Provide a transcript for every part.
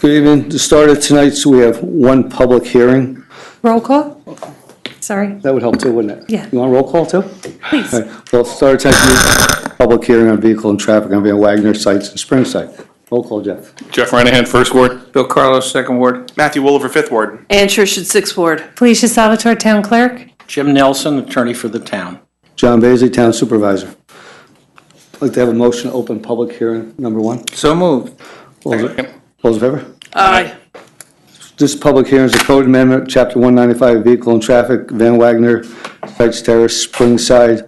Good evening. To start it tonight, so we have one public hearing. Roll call? Sorry. That would help too, wouldn't it? Yeah. You want a roll call too? Please. All right. Well, start tonight's public hearing on vehicle and traffic on Van Wagner sites and Spring site. Roll call, Jeff. Jeff Renahan, First Ward. Bill Carlos, Second Ward. Matthew Williver, Fifth Ward. Ann Church, Sixth Ward. Felicia Salvatore, Town Clerk. Jim Nelson, Attorney for the Town. John Bailey, Town Supervisor. I'd like to have a motion to open public hearing number one. So moved. All those in favor? Aye. This public hearing is a code amendment, Chapter 195, Vehicle and Traffic, Van Wagner, Sites Terrace, Springside.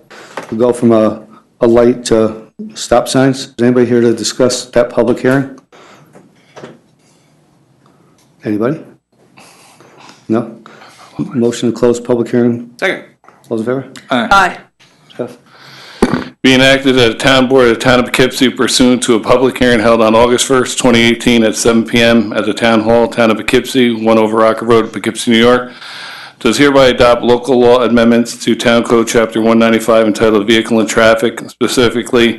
We go from a light to stop signs. Is anybody here to discuss that public hearing? Anybody? No? Motion to close public hearing. Second. All those in favor? Aye. Jeff? Be enacted at the Town Board of the Town of Poughkeepsie pursuant to a public hearing held on August 1st, 2018 at 7 p.m. at the Town Hall, Town of Poughkeepsie, 1 Over Rocker Road, Poughkeepsie, New York. Does hereby adopt local law amendments to Town Code Chapter 195 entitled Vehicle and Traffic, specifically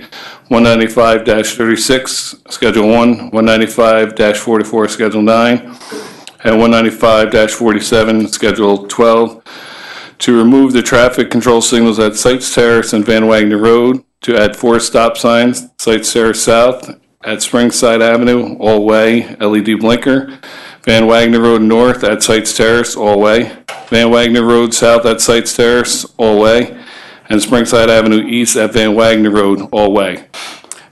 195-36, Schedule 1, 195-44, Schedule 9, and 195-47, Schedule 12, to remove the traffic control signals at Sites Terrace and Van Wagner Road, to add 4 stop signs, Sites Terrace South, at Springside Avenue, all way, LED blinker, Van Wagner Road North at Sites Terrace, all way, Van Wagner Road South at Sites Terrace, all way, and Springside Avenue East at Van Wagner Road, all way.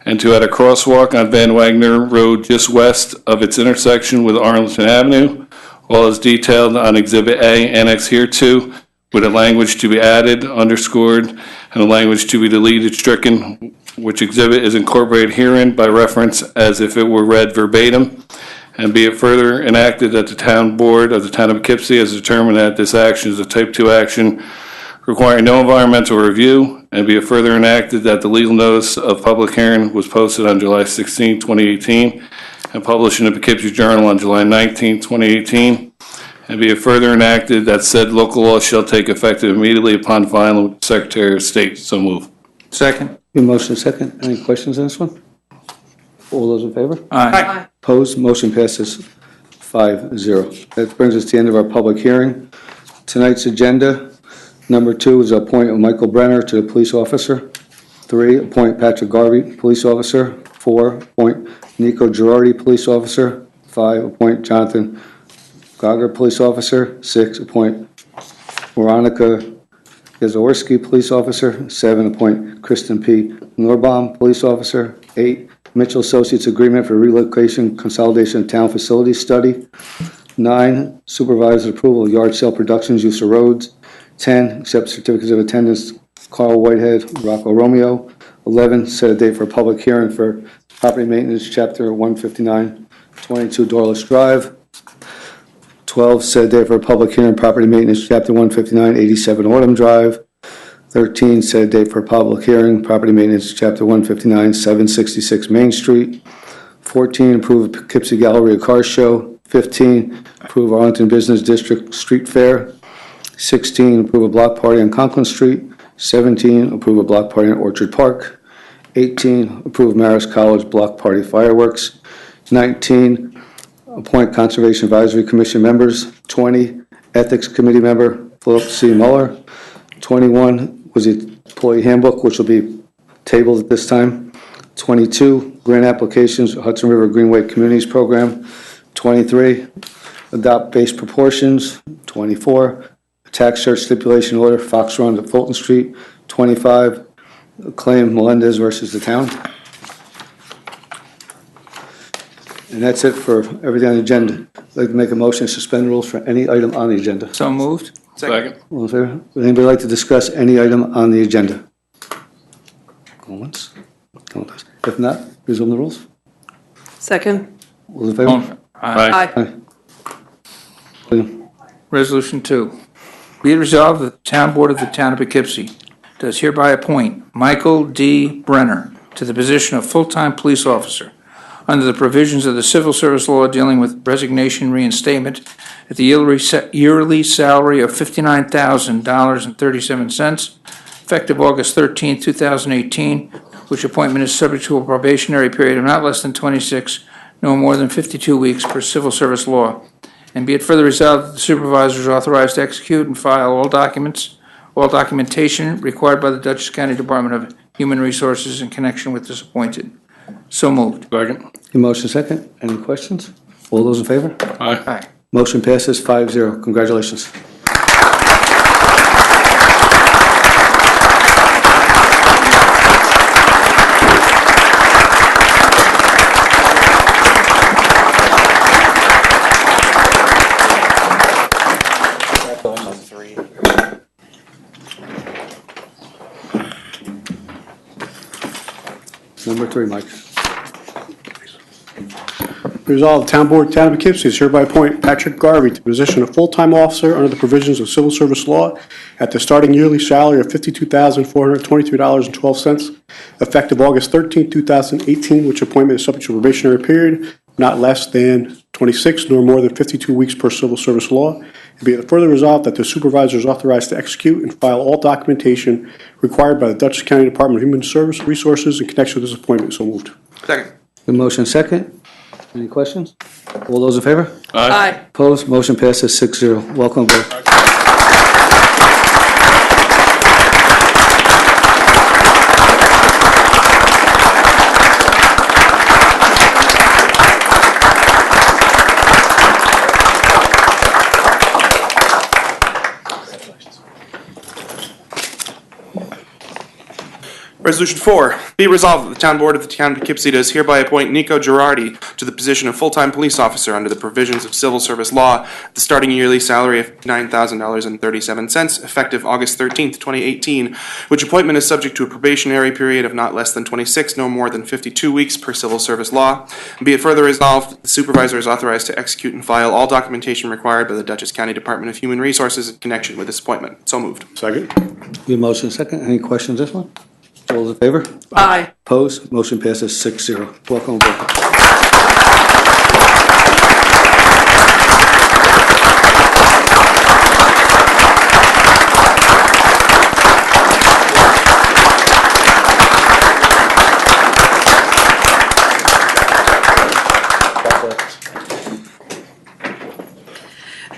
And to add a crosswalk on Van Wagner Road just west of its intersection with Arlington Avenue, all as detailed on Exhibit A, Annex hereto, with a language to be added, underscored, and a language to be deleted, stricken, which exhibit is incorporated herein by reference as if it were read verbatim. And be it further enacted that the Town Board of the Town of Poughkeepsie has determined that this action is a Type 2 action requiring no environmental review, and be it further enacted that the legal notice of public hearing was posted on July 16, 2018, and published in the Poughkeepsie Journal on July 19, 2018, and be it further enacted that said local law shall take effect immediately upon filing with the Secretary of State. So move. Second. Your motion second. Any questions on this one? All those in favor? Aye. Opposed? Motion passes 5-0. That brings us to the end of our public hearing. Tonight's agenda, number 2 is appoint Michael Brenner to the police officer. 3, appoint Patrick Garvey, police officer. 4, appoint Nico Girardi, police officer. 5, appoint Jonathan Gauger, police officer. 6, appoint Veronica Gazaworski, police officer. 7, appoint Kristen P. Norbaum, police officer. 8, Mitchell Associates Agreement for Relocation Consolidation of Town Facilities Study. 9, Supervisor Approval of Yard Sale Productions Use of Roads. 10, accept certificates of attendance Carl Whitehead, Rocco Romeo. 11, set a date for a public hearing for property maintenance, Chapter 159, 22 Dorless Drive. 12, set a date for a public hearing, property maintenance, Chapter 159, 87 Autumn Drive. 13, set a date for a public hearing, property maintenance, Chapter 159, 766 Main Street. 14, approve Poughkeepsie Galleria Car Show. 15, approve Arlington Business District Street Fair. 16, approve a block party on Conklin Street. 17, approve a block party in Orchard Park. 18, approve Marist College block party fireworks. 19, appoint Conservation Advisory Commission members. 20, Ethics Committee member Philip C. Muller. 21 was the employee handbook, which will be tabled at this time. 22, grant applications, Hudson River Greenway Communities Program. 23, adopt base proportions. 24, tax search stipulation order, Fox Run to Fulton Street. 25, claim Melendez versus the town. And that's it for everything on the agenda. I'd like to make a motion to suspend rules for any item on the agenda. So moved. Second. All in favor? Would anybody like to discuss any item on the agenda? Going once? Going twice. If not, resume the rules. Second. All in favor? Aye. Aye. William? Resolution 2. Be it resolved that the Town Board of the Town of Poughkeepsie does hereby appoint Michael D. Brenner to the position of full-time police officer under the provisions of the Civil Service Law dealing with resignation reinstatement at the yearly salary of $59,000.37 effective August 13, 2018, which appointment is subject to a probationary period of not less than 26, no more than 52 weeks per civil service law. And be it further resolved that the supervisor is authorized to execute and file all documentation required by the Dutchess County Department of Human Resources in connection with this appointed. So moved. Second. Your motion second. Any questions? All those in favor? Aye. Aye. Motion passes 5-0. Congratulations. Number 3, Mike. Resolved, the Town Board, Town of Poughkeepsie does hereby appoint Patrick Garvey to the position of full-time officer under the provisions of Civil Service Law at the starting yearly salary of $52,423.12, effective August 13, 2018, which appointment is subject to a probationary period not less than 26 nor more than 52 weeks per Civil Service Law. And be it further resolved that the supervisor is authorized to execute and file all documentation required by the Dutchess County Department of Human Resources in connection with this appointment. So moved. Second. The motion second. Any questions? All those in favor? Aye. Opposed? Motion passes 6-0. Welcome aboard. Resolution 4, be resolved that the Town Board of the Town of Poughkeepsie does hereby appoint Nico Girardi to the position of full-time police officer under the provisions of Civil Service Law at the starting yearly salary of $9,000.37, effective August 13th, 2018, which appointment is subject to a probationary period of not less than 26, no more than 52 weeks per Civil Service Law. And be it further resolved that the supervisor is authorized to execute and file all documentation required by the Dutchess County Department of Human Resources in connection with this appointment. So moved. Second. Your motion second. Any questions on this one? All those in favor? Aye. Opposed? Motion passes 6-0. Welcome aboard.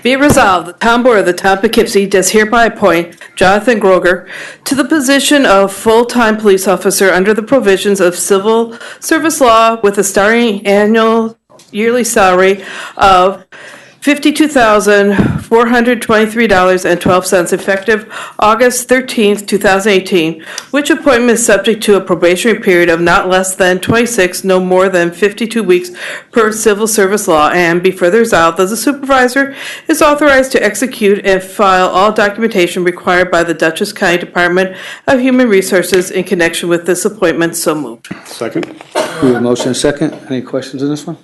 Be it resolved, the Town Board of the Town of Poughkeepsie does hereby appoint Jonathan Groger to the position of full-time police officer under the provisions of Civil Service Law with a starting annual yearly salary of $52,423.12, effective August 13th, 2018, which appointment is subject to a probationary period of not less than 26, no more than 52 weeks per Civil Service Law, and be further resolved that the supervisor is authorized to execute and file all documentation required by the Dutchess County Department of Human Resources in connection with this appointment. So moved. Second. We have a motion second. Any questions on this one?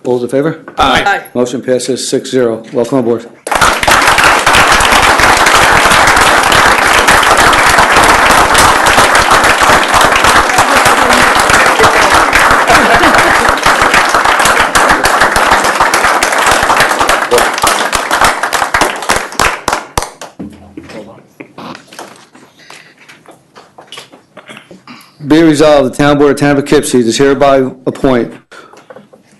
All those in favor? Aye. Motion passes 6-0. Welcome aboard. Be resolved, the Town Board of Town of Poughkeepsie does hereby appoint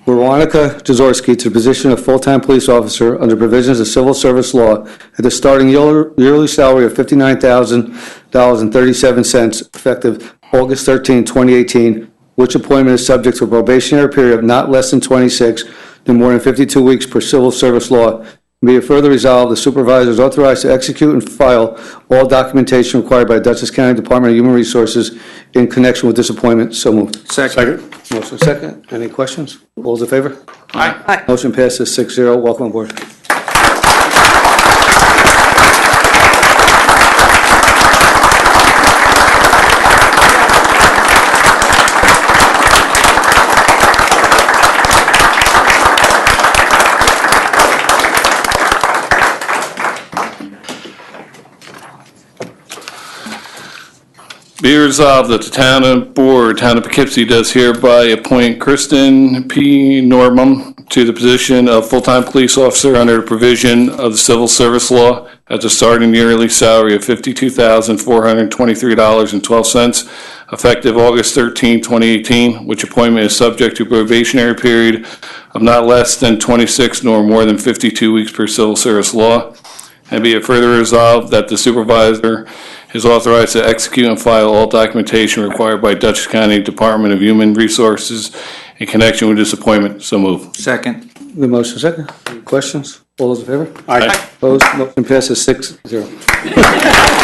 Veronica Jaworski to the position of full-time police officer under provisions of Civil Service Law at the starting yearly salary of $59,000.37, effective August 13, 2018, which appointment is subject to a probationary period of not less than 26 no more than 52 weeks per Civil Service Law. Be it further resolved, the supervisor is authorized to execute and file all documentation required by Dutchess County Department of Human Resources in connection with this appointment. So moved. Second. Motion second. Any questions? All those in favor? Aye. Aye. Motion passes 6-0. Welcome aboard. Be resolved that the Town Board, Town of Poughkeepsie does hereby appoint Kristen P. Normam to the position of full-time police officer under the provision of the Civil Service Law at the starting yearly salary of $52,423.12, effective August 13, 2018, which appointment is subject to probationary period of not less than 26 nor more than 52 weeks per civil service law. And be it further resolved that the supervisor is authorized to execute and file all documentation required by Dutchess County Department of Human Resources in connection with this appointment. So move. Second. The motion second. Any questions? All those in favor? Aye. Opposed? Motion passes 6-0.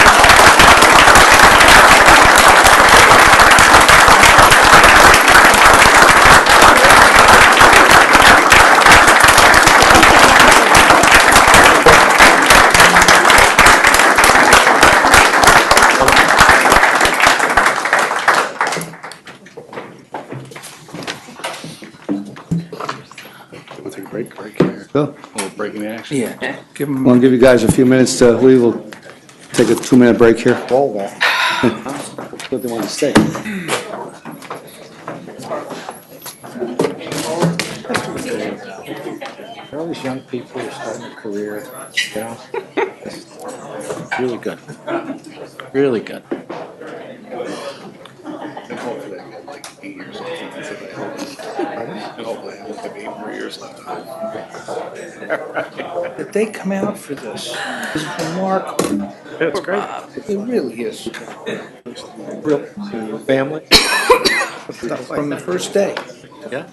Want to take a break? Go. Breaking action. Yeah. Give him. Want to give you guys a few minutes to leave. We'll take a 2-minute break here. All that. What they want to say. All these young people who are starting a career, you know, really good. Really good. That they come out for this is remarkable. That's great. It really is. Real family. From the first day. Yeah.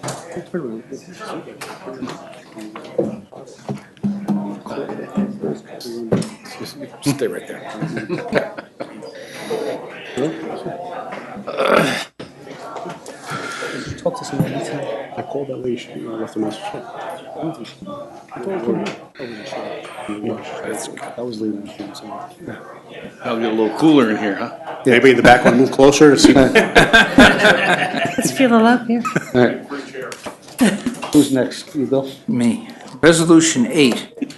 Stay right there. Talk to someone anytime. I called that lady, she left a message. I was leaving. I'll get a little cooler in here, huh? Maybe in the back, want to move closer to see. Let's feel the love here. All right. Who's next? You, Bill? Me. Resolution 8.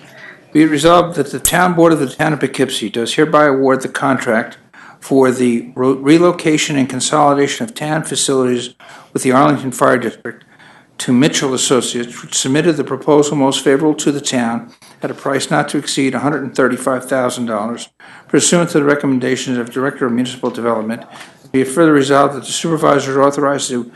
Be it resolved that the Town Board of the Town of Poughkeepsie does hereby award the contract for the relocation and consolidation of town facilities with the Arlington Fire District to Mitchell Associates, which submitted the proposal most favorable to the town at a price not to exceed $135,000, pursuant to the recommendations of Director of Municipal Development. Be it further resolved that the supervisor is authorized to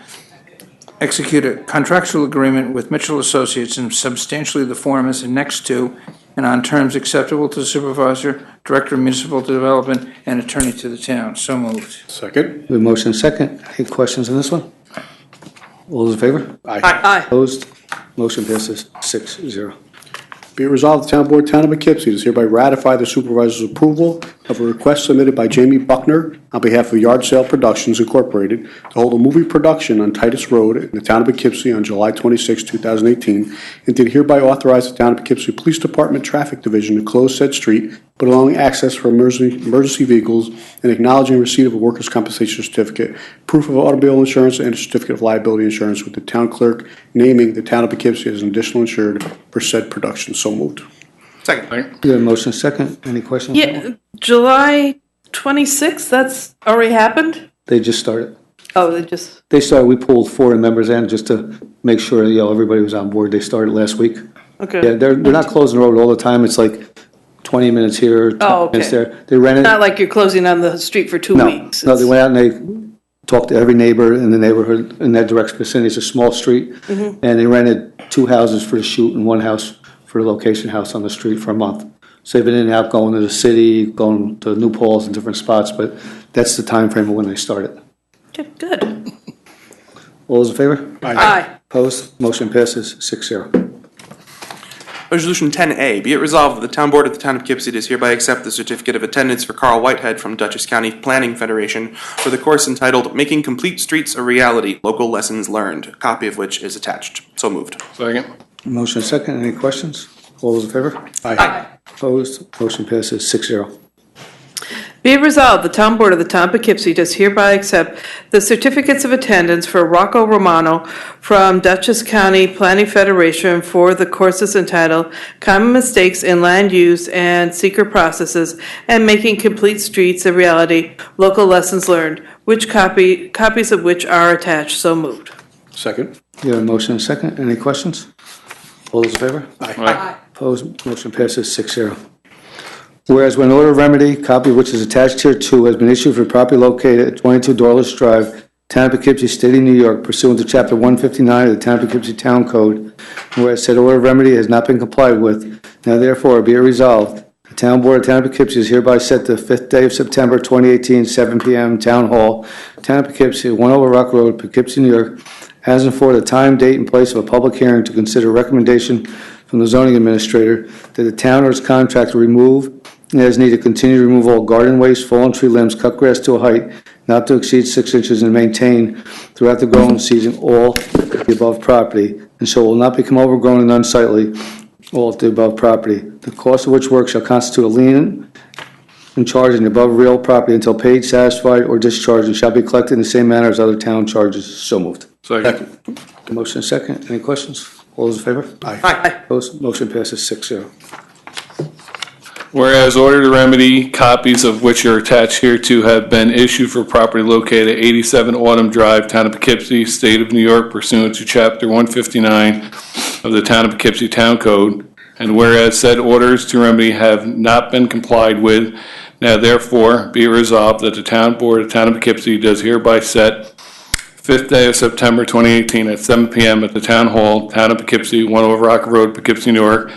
execute a contractual agreement with Mitchell Associates in substantially the form as annexed to and on terms acceptable to the supervisor, Director of Municipal Development, and attorney to the town. So moved. Second. We have motion second. Any questions on this one? All those in favor? Aye. Opposed? Motion passes 6-0. Be it resolved, the Town Board, Town of Poughkeepsie does hereby ratify the supervisor's approval of a request submitted by Jamie Buckner on behalf of Yard Sale Productions Incorporated to hold a movie production on Titus Road in the Town of Poughkeepsie on July 26, 2018, and did hereby authorize the Town of Poughkeepsie Police Department Traffic Division to close said street, but allowing access for emergency vehicles and acknowledging receipt of a workers' compensation certificate, proof of automobile insurance, and a certificate of liability insurance with the town clerk naming the Town of Poughkeepsie as an additional insured for said production. So moved. Second. We have motion second. Any questions? Yeah, July 26th, that's already happened? They just started. Oh, they just, They started, we pulled 4 members in just to make sure, everybody was on board. They started last week. okay. Yeah, they're not closing the road all the time. It's like 20 minutes here, 20 Oh, okay. minutes there. They rented. Not like you're closing on the street for 2 No, weeks. no, they went out and they talked to every neighbor in the neighborhood in that direct vicinity. It's a small street. And they rented 2 houses for the shoot and 1 house for the location house on the street for a month. So they've been in and out, going to the city, going to New Paltz and different spots, but that's the time frame of when they started. Okay, good. All those in favor? Aye. Opposed? Motion passes 6-0. Resolution 10A, be it resolved that the Town Board of the Town of Poughkeepsie does hereby accept the certificate of attendance for Carl Whitehead from Dutchess County Planning Federation for the course entitled Making Complete Streets a Reality, Local Lessons Learned, a copy of which is attached. So moved. Second. Motion second. Any questions? All those in favor? Aye. Opposed? Motion passes 6-0. Be it resolved, the Town Board of the Town of Poughkeepsie does hereby accept the certificates of attendance for Rocco Romano from Dutchess County Planning Federation for the courses entitled Common Mistakes in Land Use and Secret Processes and Making Complete Streets a Reality, Local Lessons Learned, which copies of which are attached. So moved. Second. You have a motion second. Any questions? All those in favor? Aye. Opposed? Motion passes 6-0. Whereas when order of remedy, copy of which is attached here too, has been issued for property located at 22 Dorless Drive, Town of Poughkeepsie, State of New York, pursuant to Chapter 159 of the Town of Poughkeepsie Town Code, and whereas said order of remedy has not been complied with, now therefore be it resolved, the Town Board of Town of Poughkeepsie is hereby set the 5th day of September 2018, 7 p.m., Town Hall, Town of Poughkeepsie, 1 Over Rock Road, Poughkeepsie, New York, as and for the time, date, and place of a public hearing to consider recommendation from the zoning administrator that the town or its contractor remove and as needed continue to remove all garden waste, fallen tree limbs, cut grass to a height not to exceed 6 inches and maintain throughout the growing season all the above property, and so will not become overgrown and unsightly all at the above property. The cost of which work shall constitute a lien and charge in the above real property until paid, satisfied, or discharged, and shall be collected in the same manner as other town charges. So moved. Second. Motion is second. Any questions? All those in favor? Aye. Opposed? Motion passes 6-0. Whereas order to remedy, copies of which are attached hereto have been issued for property located at 87 Autumn Drive, Town of Poughkeepsie, State of New York, pursuant to Chapter 159 of the Town of Poughkeepsie Town Code, and whereas said orders to remedy have not been complied with, now therefore be it resolved that the Town Board of Town of Poughkeepsie does hereby set 5th day of September 2018 at 7 p.m. at the Town Hall, Town of Poughkeepsie, 1 Over Rock Road, Poughkeepsie, New York,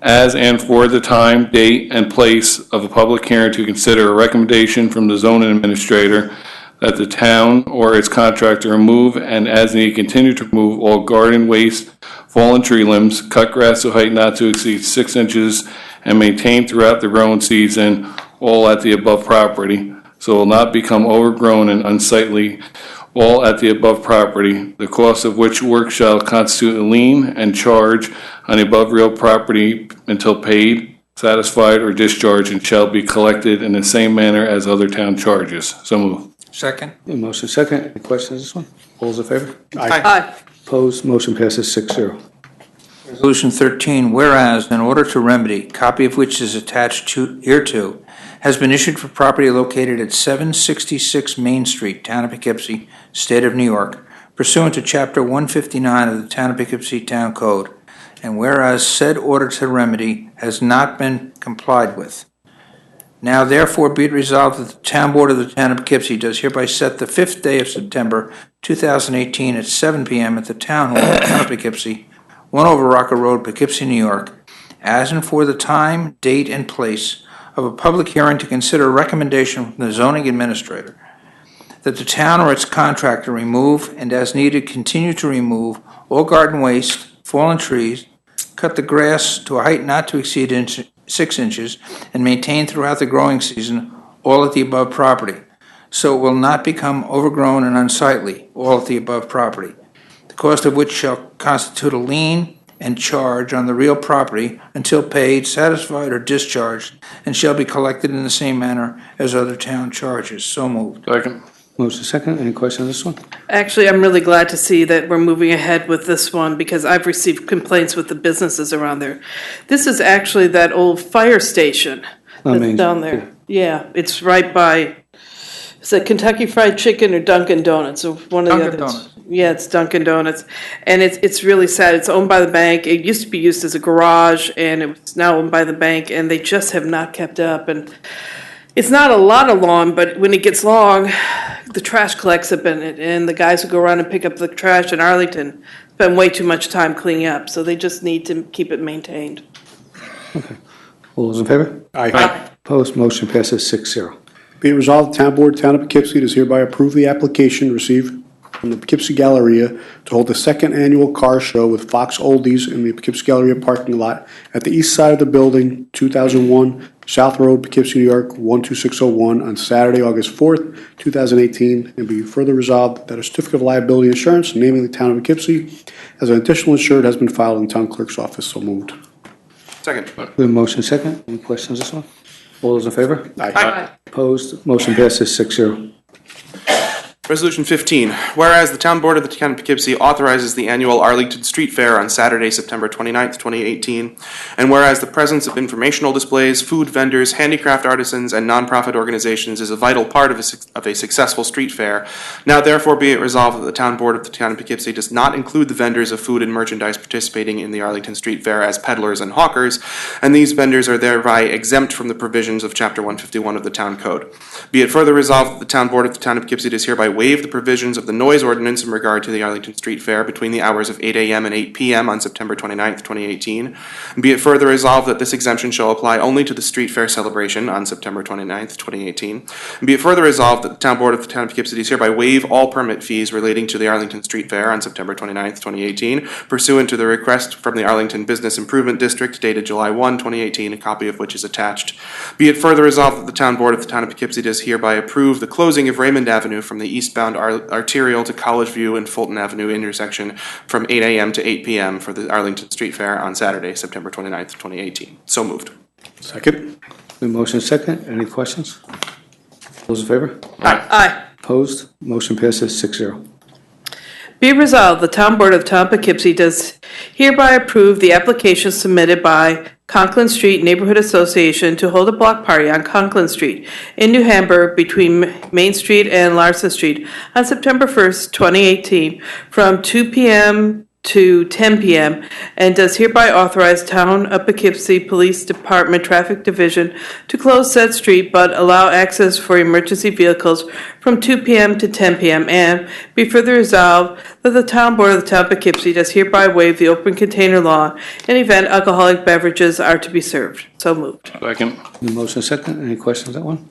as and for the time, date, and place of a public hearing to consider a recommendation from the zoning administrator that the town or its contractor remove and as needed continue to remove all garden waste, fallen tree limbs, cut grass to height not to exceed 6 inches, and maintain throughout the growing season all at the above property, so it will not become overgrown and unsightly all at the above property, the cost of which work shall constitute a lien and charge on the above real property until paid, satisfied, or discharged, and shall be collected in the same manner as other town charges. So move. Second. Motion is second. Any questions on this one? All those in favor? Aye. Opposed? Motion passes 6-0. Resolution 13, whereas in order to remedy, copy of which is attached to hereto, has been issued for property located at 766 Main Street, Town of Poughkeepsie, State of New York, pursuant to Chapter 159 of the Town of Poughkeepsie Town Code, and whereas said order to remedy has not been complied with. Now therefore be it resolved that the Town Board of the Town of Poughkeepsie does hereby set the 5th day of September 2018 at 7 p.m. at the Town Hall, Town of Poughkeepsie, 1 Over Rocker Road, Poughkeepsie, New York, as and for the time, date, and place of a public hearing to consider a recommendation from the zoning administrator that the town or its contractor remove and as needed continue to remove all garden waste, fallen trees, cut the grass to a height not to exceed 6 inches, and maintain throughout the growing season all at the above property, so it will not become overgrown and unsightly all at the above property, the cost of which shall constitute a lien and charge on the real property until paid, satisfied, or discharged, and shall be collected in the same manner as other town charges. So moved. Second. Motion second. Any questions on this one? Actually, I'm really glad to see that we're moving ahead with this one because I've received complaints with the businesses around there. This is actually that old fire station On Main that's down Street, there. Yeah, it's right by, is it Kentucky Fried Chicken or Dunkin' Donuts or one of the Dunkin' others? Donuts. Yeah, it's Dunkin' Donuts. And it's really sad. It's owned by the bank. It used to be used as a garage and it's now owned by the bank and they just have not kept up. And it's not a lot of lawn, but when it gets long, the trash collects up in it. And the guys who go around and pick up the trash in Arlington spend way too much time cleaning up. So they just need to keep it maintained. All those in favor? Aye. Opposed? Motion passes 6-0. Be it resolved, the Town Board, Town of Poughkeepsie does hereby approve the application received from the Poughkeepsie Galleria to hold the second annual car show with Fox Oldies in the Poughkeepsie Galleria parking lot at the east side of the building, 2001 South Road, Poughkeepsie, New York, 12601 on Saturday, August 4th, 2018, and be further resolved that a certificate of liability insurance naming the Town of Poughkeepsie as an additional insured has been filed in the Town Clerk's office. So moved. Second. We have motion second. Any questions on this one? All those in favor? Aye. Opposed? Motion passes 6-0. Resolution 15, whereas the Town Board of the Town of Poughkeepsie authorizes the annual Arlington Street Fair on Saturday, September 29th, 2018, and whereas the presence of informational displays, food vendors, handicraft artisans, and nonprofit organizations is a vital part of a successful street fair, now therefore be it resolved that the Town Board of the Town of Poughkeepsie does not include the vendors of food and merchandise participating in the Arlington Street Fair as peddlers and hawkers, and these vendors are thereby exempt from the provisions of Chapter 151 of the Town Code. Be it further resolved that the Town Board of the Town of Poughkeepsie does hereby waive the provisions of the noise ordinance in regard to the Arlington Street Fair between the hours of 8 a.m. and 8 p.m. on September 29th, 2018. And be it further resolved that this exemption shall apply only to the street fair celebration on September 29th, 2018. And be it further resolved that the Town Board of the Town of Poughkeepsie does hereby waive all permit fees relating to the Arlington Street Fair on September 29th, 2018, pursuant to the request from the Arlington Business Improvement District dated July 1, 2018, a copy of which is attached. Be it further resolved that the Town Board of the Town of Poughkeepsie does hereby approve the closing of Raymond Avenue from the eastbound arterial to College View and Fulton Avenue intersection from 8 a.m. to 8 p.m. for the Arlington Street Fair on Saturday, September 29th, 2018. So moved. Second. The motion is second. Any questions? Those in favor? Aye. Opposed? Motion passes 6-0. Be it resolved, the Town Board of Town of Poughkeepsie does hereby approve the application submitted by Conklin Street Neighborhood Association to hold a block party on Conklin Street in New Hamburg between Main Street and Larson Street on September 1st, 2018, from 2 p.m. to 10 p.m., and does hereby authorize Town of Poughkeepsie Police Department Traffic Division to close said street but allow access for emergency vehicles from 2 p.m. to 10 p.m. And be further resolved that the Town Board of the Town of Poughkeepsie does hereby waive the open container law in event alcoholic beverages are to be served. So moved. Second. The motion is second. Any questions on that one?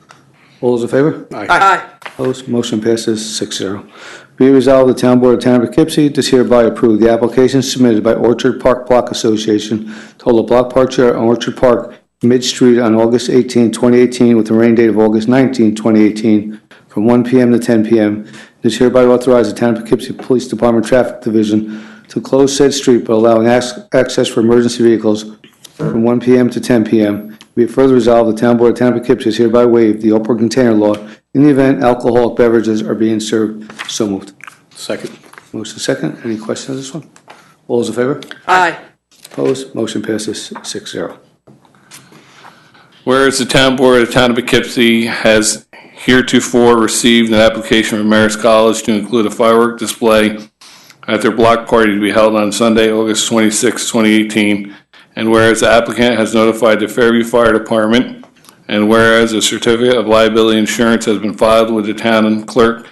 All those in favor? Aye. Opposed? Motion passes 6-0. Be it resolved, the Town Board of Town of Poughkeepsie does hereby approve the application submitted by Orchard Park Block Association to hold a block party on Orchard Park Mid-Street on August 18, 2018, with a rain date of August 19, 2018, from 1 p.m. to 10 p.m. It is hereby authorized the Town of Poughkeepsie Police Department Traffic Division to close said street by allowing access for emergency vehicles from 1 p.m. to 10 p.m. Be it further resolved, the Town Board of Town of Poughkeepsie is hereby waived the open container law in the event alcoholic beverages are being served. So moved. Second. Motion second. Any questions on this one? All those in favor? Aye. Opposed? Motion passes 6-0. Whereas the Town Board of the Town of Poughkeepsie has heretofore received an application from Marist College to include a firework display at their block party to be held on Sunday, August 26, 2018, and whereas the applicant has notified the Fairview Fire Department, and whereas a certificate of liability insurance has been filed with the town clerk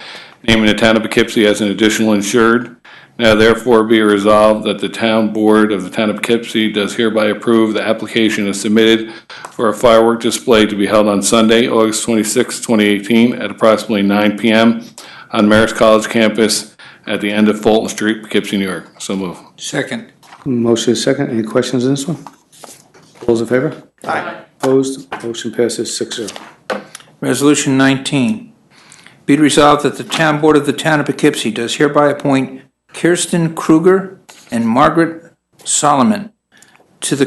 naming the Town of Poughkeepsie as an additional insured, now therefore be resolved that the Town Board of the Town of Poughkeepsie does hereby approve the application as submitted for a firework display to be held on Sunday, August 26, 2018, at approximately 9 p.m. on Marist College campus at the end of Fulton Street, Poughkeepsie, New York. So move. Second. Motion is second. Any questions on this one? All those in favor? Aye. Opposed? Motion passes 6-0. Resolution 19. Be it resolved that the Town Board of the Town of Poughkeepsie does hereby appoint Kirsten Kruger and Margaret Solomon to the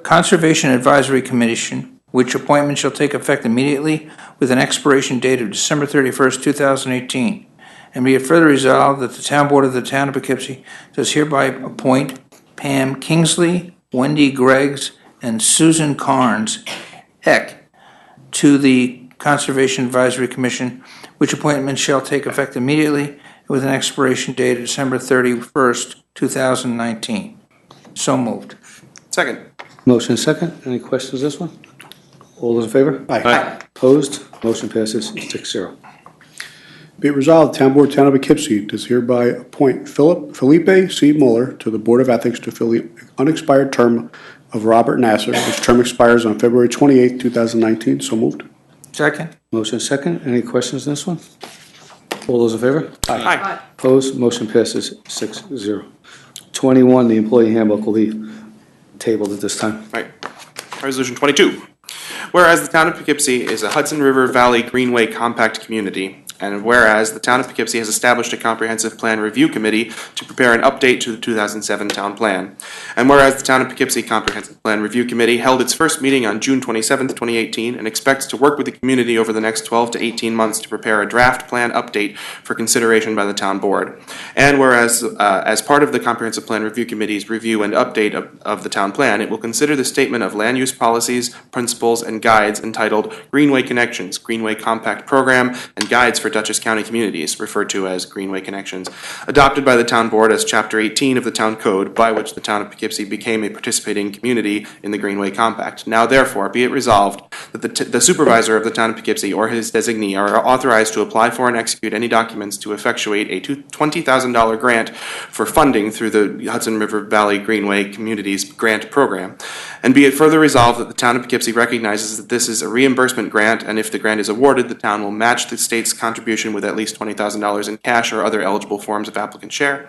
Conservation Advisory Commission, which appointment shall take effect immediately with an expiration date of December 31st, 2018. And be it further resolved that the Town Board of the Town of Poughkeepsie does hereby appoint Pam Kingsley, Wendy Greggs, and Susan Carnes Eck to the Conservation Advisory Commission, which appointment shall take effect immediately with an expiration date of December 31st, 2019. So moved. Second. Motion is second. Any questions on this one? All those in favor? Aye. Opposed? Motion passes 6-0. Be it resolved, Town Board, Town of Poughkeepsie does hereby appoint Felipe C. Mueller to the Board of Ethics to fill the unexpired term of Robert Nasser, which term expires on February 28, 2019. So moved. Second. Motion is second. Any questions on this one? All those in favor? Aye. Opposed? Motion passes 6-0. 21, the employee handbook will be tabled at this time. Right. Resolution 22. Whereas the Town of Poughkeepsie is a Hudson River Valley Greenway compact community, And whereas the Town of Poughkeepsie has established a comprehensive plan review committee to prepare an update to the 2007 town plan. And whereas the Town of Poughkeepsie Comprehensive Plan Review Committee held its first meeting on June 27, 2018, and expects to work with the community over the next 12 to 18 months to prepare a draft plan update for consideration by the town board. And whereas, as part of the Comprehensive Plan Review Committee's review and update of the town plan, it will consider the statement of land use policies, principles, and guides entitled Greenway Connections, Greenway Compact Program, and Guides for Dutchess County Communities, referred to as Greenway Connections, adopted by the town board as Chapter 18 of the Town Code, by which the Town of Poughkeepsie became a participating community in the Greenway Compact. Now therefore, be it resolved that the supervisor of the Town of Poughkeepsie or his designee are authorized to apply for and execute any documents to effectuate a $20,000 grant for funding through the Hudson River Valley Greenway Communities Grant Program. And be it further resolved that the Town of Poughkeepsie recognizes that this is a reimbursement grant, and if the grant is awarded, the town will match the state's contribution with at least $20,000 in cash or other eligible forms of applicant share.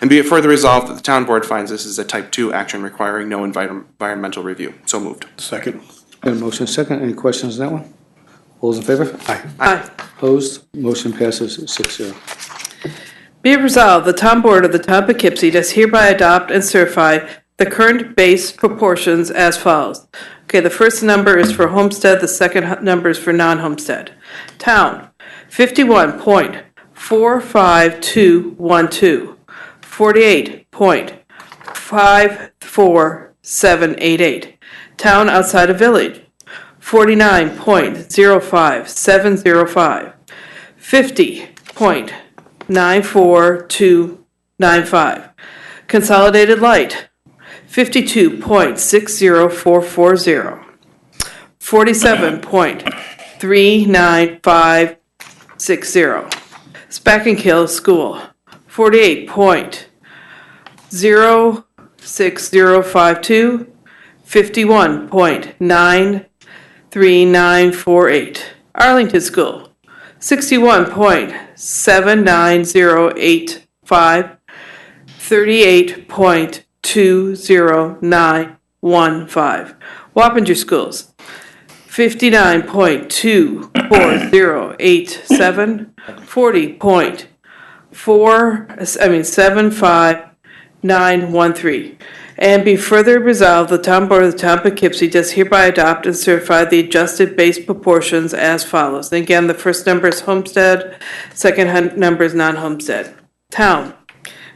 And be it further resolved that the town board finds this is a type 2 action requiring no environmental review. So moved. Second. Got a motion second. Any questions on that one? All those in favor? Aye. Opposed? Motion passes 6-0. Be it resolved, the town board of the town of Poughkeepsie does hereby adopt and certify the current base proportions as follows. Okay, the first number is for homestead, the second number is for non-homestead. Town, 51.45212, 48.54788. Town outside of village, 49.05705, 50.94295. Consolidated light, 52.60440, 47.39560. Spackenkill School, 48.06052, 51.93948. Arlington School, 61.79085, 38.20915. Wappinger Schools, 59.24087, 75913. And be further resolved, the town board of the town of Poughkeepsie does hereby adopt and certify the adjusted base proportions as follows. And again, the first number is homestead, second number is non-homestead. Town,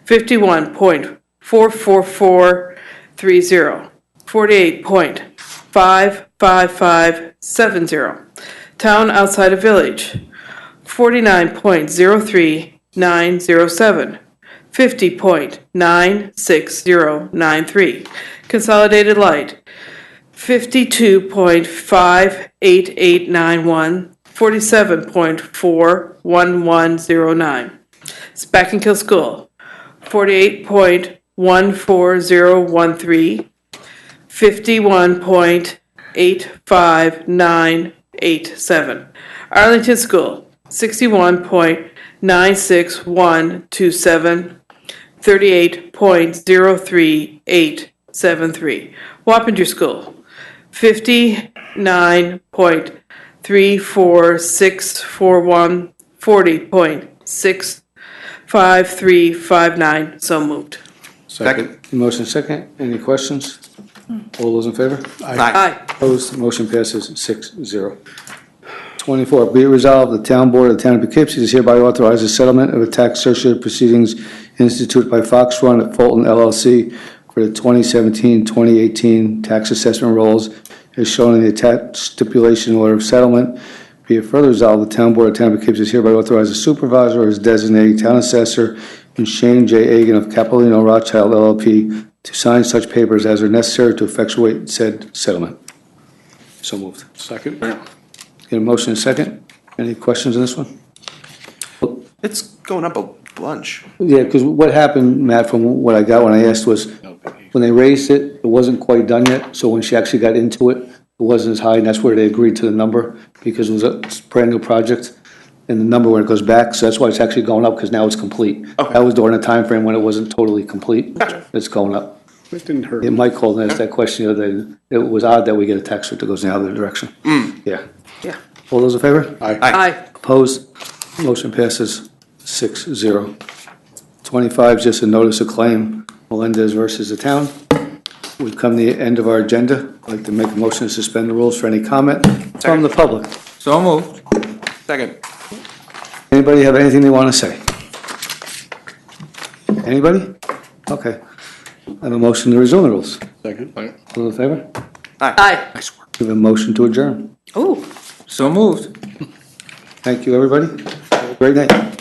51.44430, 48.55570. Town outside of village, 49.03907, 50.96093. Consolidated light, 52.58891, 47.41109. Spackenkill School, 48.14013, 51.85987. Arlington School, 61.96127, 38.03873. Wappinger School, 59.34641, 40.65359. So moved. Second. Motion second. Any questions? All those in favor? Aye. Opposed? Motion passes 6-0. 24, be it resolved, the town board of the town of Poughkeepsie is hereby authorized a settlement of a tax associated proceedings instituted by Fox Run at Fulton LLC for the 2017-2018 tax assessment rolls as shown in the attached stipulation order of settlement. Be it further resolved, the town board of the town of Poughkeepsie is hereby authorized a supervisor as designated town assessor and Shane J. Agan of Capilino Rothschild LLP to sign such papers as are necessary to effectuate said settlement. So moved. Second. Get a motion and a second. Any questions on this one? It's going up a bunch. Yeah, because what happened, Matt, from what I got when I asked was, when they raised it, it wasn't quite done yet, so when she actually got into it, it wasn't as high, and that's where they agreed to the number, because it was a brand-new project, and the number when it goes back, so that's why it's actually going up, because now it's complete. Okay. That was during a time frame when it wasn't totally complete. Gotcha. It's going up. It didn't hurt. Yeah, Mike called and asked that question the other day. It was odd that we get a tax rate that goes in the other direction. Yeah. Yeah. All those in favor? Aye. Aye. Opposed? Motion passes 6-0. 25 is just a notice of claim, Melendez versus the town. We've come to the end of our agenda. I'd like to make a motion to suspend the rules for any comment from the public. So moved. Second. Anybody have anything they want to say? Anybody? Okay. I have a motion to resume the rules. Second. All in favor? Aye. We have a motion to adjourn. Ooh. So moved. Thank you, everybody. Have a great night.